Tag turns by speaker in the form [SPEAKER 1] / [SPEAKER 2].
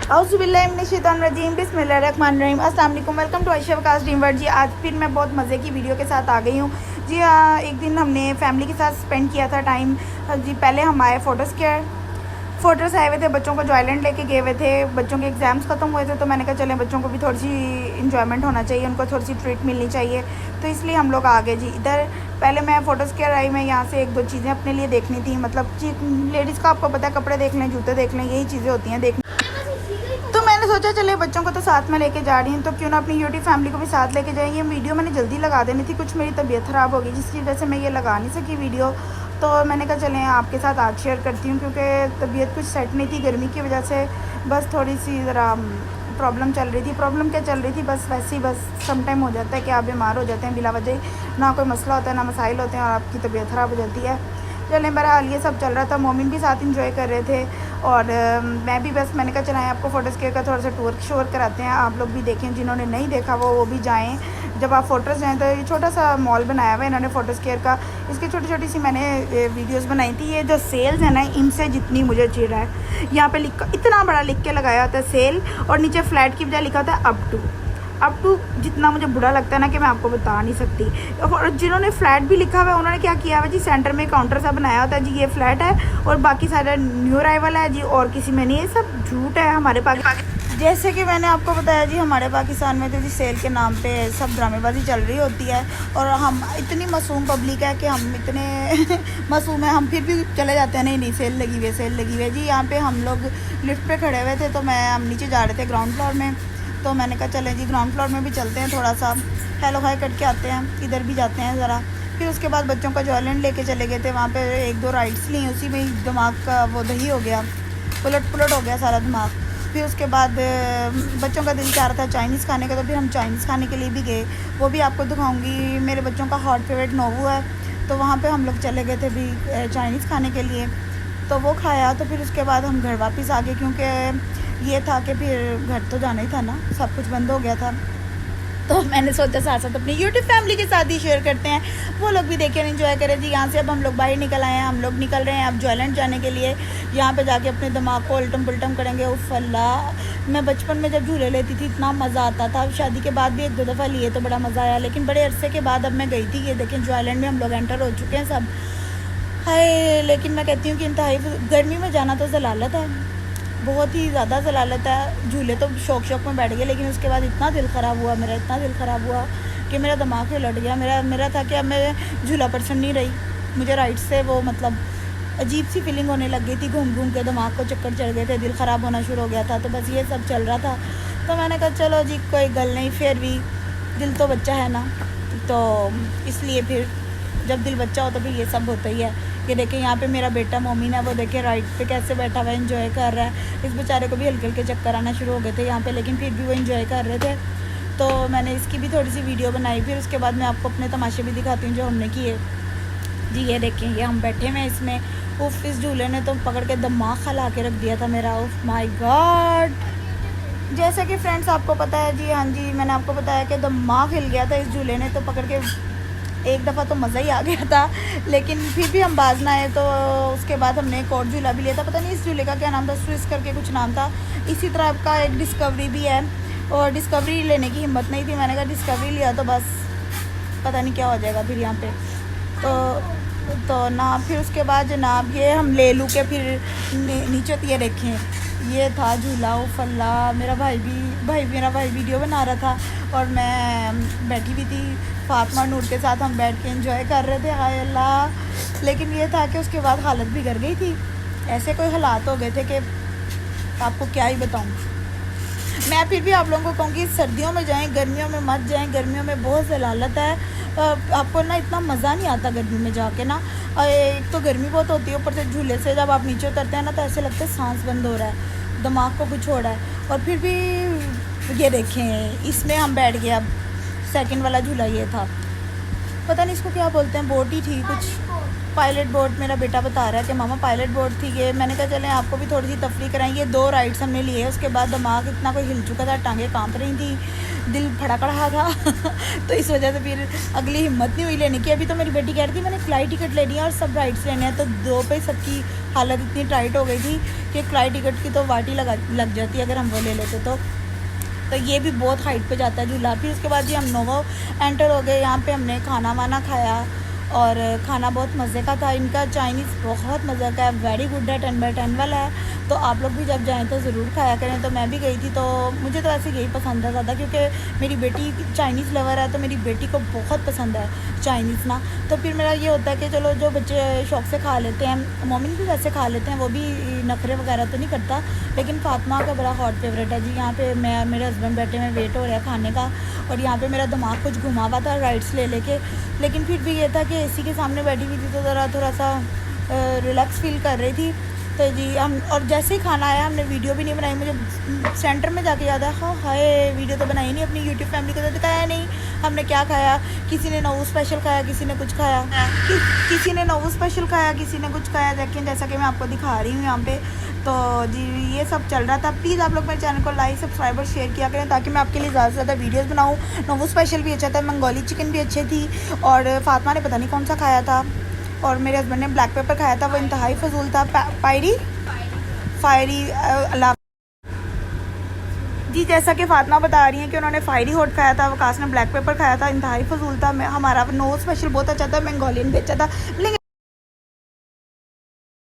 [SPEAKER 1] औज़ुबिल्लाहिमिनश्शैतानिर्रजीम बिस्मिल्लाहिर्रहमानिर्रहीम। अस्सलाम वालेकुम, welcome to Ayesha Waqas dream world. जी आज फिर मैं बहुत मज़े की वीडियो के साथ आ गई हूँ। जी हाँ, एक दिन हमने फैमिली के साथ स्पेंड किया था टाइम। जी पहले हम आए फ़ोटोज़ आए हुए थे, बच्चों को जो आइलैंड लेके गए हुए थे। बच्चों के एग्ज़ाम्स ख़त्म हुए थे तो मैंने कहा चलें बच्चों को भी थोड़ी सी इंजॉयमेंट होना चाहिए, उनको थोड़ी सी ट्रीट मिलनी चाहिए, तो इसलिए हम लोग आ गए जी इधर। पहले मैं फ़ोटोज़ केयर आई, मैं यहाँ से एक दो चीज़ें अपने लिए देखनी थी, मतलब लेडीज़ का आपको पता है, कपड़े देख लें, जूते देख लें, यही चीज़ें होती हैं देखने। तो मैंने सोचा चले बच्चों को तो साथ में लेके जा रही हूँ तो क्यों ना अपनी यूट्यूब फैमिली को भी साथ लेके जाएंगे। वीडियो मैंने जल्दी लगा देनी थी, कुछ मेरी तबीयत ख़राब हो गई जिसकी वजह से मैं ये लगा नहीं सकी वीडियो। तो मैंने कहा चलें आपके साथ आज शेयर करती हूँ, क्योंकि तबीयत कुछ सेट नहीं थी गर्मी की वजह से, बस थोड़ी सी ज़रा प्रॉब्लम चल रही थी। प्रॉब्लम क्या चल रही थी, बस वैसे ही, बस सम टाइम हो जाता है कि आप बीमार हो जाते हैं बिला वजह, ना कोई मसला होता है ना मसाइल होते हैं और आपकी तबीयत ख़राब हो जाती है। चलें बहरहाल ये सब चल रहा था, मोमिन भी साथ इंजॉय कर रहे थे और मैं भी, बस मैंने कहा चलाएं आपको फ़ोटोज़ केयर का थोड़ा सा टूर शोर कराते हैं, आप लोग भी देखें, जिन्होंने नहीं देखा वो भी जाएं। जब आप फ़ोटोज़ जाएँ तो ये छोटा सा मॉल बनाया हुआ है इन्होंने फ़ोटोज़ केयर का, इसकी छोटी छोटी सी मैंने वीडियोस बनाई थी। ये जो सेल्स है ना, इनसे जितनी मुझे चिढ़ है, यहाँ पे इतना बड़ा लिख के लगाया होता है सेल, और नीचे फ्लैट की बजाय लिखा होता है अप टू, जितना मुझे बुरा लगता है ना कि मैं आपको बता नहीं सकती। और जिन्होंने फ्लैट भी लिखा हुआ है उन्होंने क्या किया हुआ जी, सेंटर में काउंटर सा बनाया होता है जी, ये फ्लैट है और बाकी सारा न्यू अराइवल है जी, और किसी में नहीं। ये सब झूठ है हमारे पाकिस्तान। जैसे कि मैंने आपको बताया जी, हमारे पाकिस्तान में तो जी सेल के नाम पे सब ड्रामेबाजी चल रही होती है और हम इतनी मासूम पब्लिक है कि हम इतने मासूम हैं, हम फिर भी चले जाते हैं, नहीं सेल लगी हुई है, सेल लगी हुई है जी। यहाँ पे हम लोग लिफ्ट पे खड़े हुए थे तो हम नीचे जा रहे थे ग्राउंड फ्लोर में, तो मैंने कहा चलें जी ग्राउंड फ्लोर में भी चलते हैं, थोड़ा सा हेलो हाई करके आते हैं, इधर भी जाते हैं ज़रा। फिर उसके बाद बच्चों का जो आइलैंड लेके चले गए थे, वहाँ पे एक दो राइड्स ली, उसी में ही दिमाग का वो दही हो गया, पुलट हो गया सारा दिमाग। फिर उसके बाद बच्चों का दिल चाह रहा था चाइनीज़ खाने का, तो फिर हम चाइनीज़ खाने के लिए भी गए, वो भी आपको दिखाऊंगी। मेरे बच्चों का हॉट फेवरेट नोवू है, तो वहाँ पे हम लोग चले गए थे भी चाइनीज़ खाने के लिए, तो वो खाया। तो फिर उसके बाद हम घर वापस आ गए, क्योंकि ये था कि फिर घर तो जाना ही था ना, सब कुछ बंद हो गया था। तो मैंने सोचा साथ साथ अपनी यूट्यूब फैमिली के साथ ही शेयर करते हैं, वो लोग भी देखें, एंजॉय करें जी। यहाँ से अब हम लोग बाहर निकल आए हैं, हम लोग निकल रहे हैं अब जॉयलैंड जाने के लिए। यहाँ पे जाके अपने दिमाग को उल्टम पुल्टम करेंगे। उफ़ अल्लाह, मैं बचपन में जब झूले लेती थी इतना मज़ा आता था, शादी के बाद भी एक दो दफ़ा लिए तो बड़ा मज़ा आया, लेकिन बड़े अरसे के बाद अब मैं गई थी। ये देखें जॉयलैंड में हम लोग एंटर हो चुके हैं सब, हाय। लेकिन मैं कहती हूँ कि इंतहाई गर्मी में जाना तो जलालत है, बहुत ही ज़्यादा जलालत है। झूले तो शौक में बैठ गए, लेकिन उसके बाद इतना दिल ख़राब हुआ मेरा, इतना दिल ख़राब हुआ कि मेरा दिमाग ही उलट गया। मेरा था कि अब मैं झूला पर्सन नहीं रही, मुझे राइट से वो मतलब अजीब सी फीलिंग होने लग गई थी, घूम घूम के दिमाग को चक्कर चढ़ गए थे, दिल ख़राब होना शुरू हो गया था। तो बस ये सब चल रहा था, तो मैंने कहा चलो जी कोई गल नहीं, फिर भी दिल तो बच्चा है ना, तो इसलिए फिर जब दिल बच्चा हो तो फिर ये सब होता ही है। ये देखें यहाँ पे मेरा बेटा मोमिन है, वो देखें राइड पे कैसे बैठा हुआ है, एंजॉय कर रहा है। इस बेचारे को भी हल्के हल्के चक्कर आना शुरू हो गए थे यहाँ पे, लेकिन फिर भी वो एंजॉय कर रहे थे, तो मैंने इसकी भी थोड़ी सी वीडियो बनाई। फिर उसके बाद मैं आपको अपने तमाशे भी दिखाती हूँ जो हमने किए जी। ये देखें, ये हम बैठे हुए इसमें, उफ इस झूले ने तो पकड़ के दिमाग खला के रख दिया था मेरा, उफ माई गॉड। जैसे कि फ्रेंड्स आपको पता है जी, हाँ जी, मैंने आपको बताया कि दिमाग हिल गया था इस झूले ने, तो पकड़ के एक दफ़ा तो मज़ा ही आ गया था, लेकिन फिर भी हम बाज ना आए। तो उसके बाद हमने एक और झूला भी लिया था, पता नहीं इस झूले का क्या नाम था, स्विस करके कुछ नाम था। इसी तरह का एक डिस्कवरी भी है, और डिस्कवरी लेने की हिम्मत नहीं थी, मैंने कहा डिस्कवरी लिया तो बस पता नहीं क्या हो जाएगा फिर यहाँ पे, तो ना। फिर उसके बाद जनाब ये हम ले लूँ के फिर नीचे तो ये देखें, ये था झूला। उफ़ अल्लाह, मेरा भाई वीडियो बना रहा था और मैं बैठी भी थी फातिमा नूर के साथ, हम बैठ के एंजॉय कर रहे थे, हाय अल्लाह। लेकिन ये था कि उसके बाद हालत बिगड़ गई थी, ऐसे कोई हालात हो गए थे कि आपको क्या ही बताऊँ। मैं फिर भी आप लोगों को कहूँगी सर्दियों में जाएं, गर्मियों में मत जाएं, गर्मियों में बहुत जलालत है, आपको ना इतना मज़ा नहीं आता गर्मी में जाके ना। एक तो गर्मी बहुत होती है, ऊपर से झूले से जब आप नीचे उतरते हैं ना तो ऐसे लगता है सांस बंद हो रहा है, दिमाग को कुछ हो रहा है। और फिर भी ये देखें, इसमें हम बैठ गए। अब सेकंड वाला झूला ये था, पता नहीं इसको क्या बोलते हैं, बोट ही थी कुछ, पायलट बोट मेरा बेटा बता रहा है कि मामा पायलट बोट थी ये। मैंने कहा चलें आपको भी थोड़ी सी तफरी कराएं। ये 2 राइड्स हमने लिए, उसके बाद दिमाग इतना कोई हिल चुका था, टांगें कांप रही थी, दिल फड़क रहा था तो इस वजह से फिर अगली हिम्मत नहीं हुई लेने की। अभी तो मेरी बेटी कह रही थी मैंने फ्लाइट टिकट लेनी है और सब राइड्स लेने हैं, तो 2 पे सबकी हालत इतनी टाइट हो गई थी कि फ्लाइट टिकट की तो वाटी लग जाती अगर हम वो ले लेते तो ये भी बहुत हाइट पे जाता है झूला। फिर उसके बाद जी हम नोवो एंटर हो गए। यहाँ पे हमने खाना वाना खाया और खाना बहुत मज़े का था। इनका चाइनीज़ बहुत मज़े का है, वेरी गुड है, 10/10 वाला है। तो आप लोग भी जब जाएं तो ज़रूर खाया करें। तो मैं भी गई थी, तो मुझे तो ऐसे यही पसंद है ज़्यादा, क्योंकि मेरी बेटी चाइनीज़ लवर है, तो मेरी बेटी को बहुत पसंद है चाइनीज़ ना। तो फिर मेरा ये होता है कि चलो जो बच्चे शौक से खा लेते हैं, मोमिन भी वैसे खा लेते हैं, वो भी नखरे वगैरह तो नहीं करता, लेकिन फातिमा का बड़ा हॉट फेवरेट है जी। यहाँ पे मैं मेरे हस्बैंड बैठे में वेट हो रहा है खाने का, और यहाँ पे मेरा दिमाग कुछ घुमा हुआ था राइड्स ले लेके, लेकिन फिर भी ये था कि एसी के सामने बैठी हुई थी तो ज़रा थोड़ा सा रिलैक्स फील कर रही थी। तो जी हम, और जैसे ही खाना आया हमने वीडियो भी नहीं बनाई। मुझे सेंटर में जाके याद है, हाँ हाय वीडियो तो बनाई नहीं, अपनी यूट्यूब फैमिली को तो दिखाया नहीं हमने क्या खाया। किसी ने नवू स्पेशल खाया, किसी ने कुछ खाया, किसी ने नवू स्पेशल खाया, किसी ने कुछ खाया। देखें जैसा कि मैं आपको दिखा रही हूँ यहाँ पे, तो जी ये सब चल रहा था। प्लीज़ आप लोग मेरे चैनल को लाइक सब्सक्राइब और शेयर किया करें, ताकि मैं आपके लिए ज़्यादा से ज़्यादा वीडियोस बनाऊँ। नवू स्पेशल भी अच्छा था, मंगोली चिकन भी अच्छी थी, और फातिमा ने पता नहीं कौन सा खाया था, और मेरे हस्बैंड ने ब्लैक पेपर खाया था, वो इंतहाई फजूल था। फायरी जी, जैसा कि फातिमा बता रही हैं कि उन्होंने फायरी हॉट खाया था, वकास ने ब्लैक पेपर खाया था, इंतहाई फजूल था। हमारा नो स्पेशल बहुत अच्छा था, मंगोलियन भी अच्छा था, लेकिन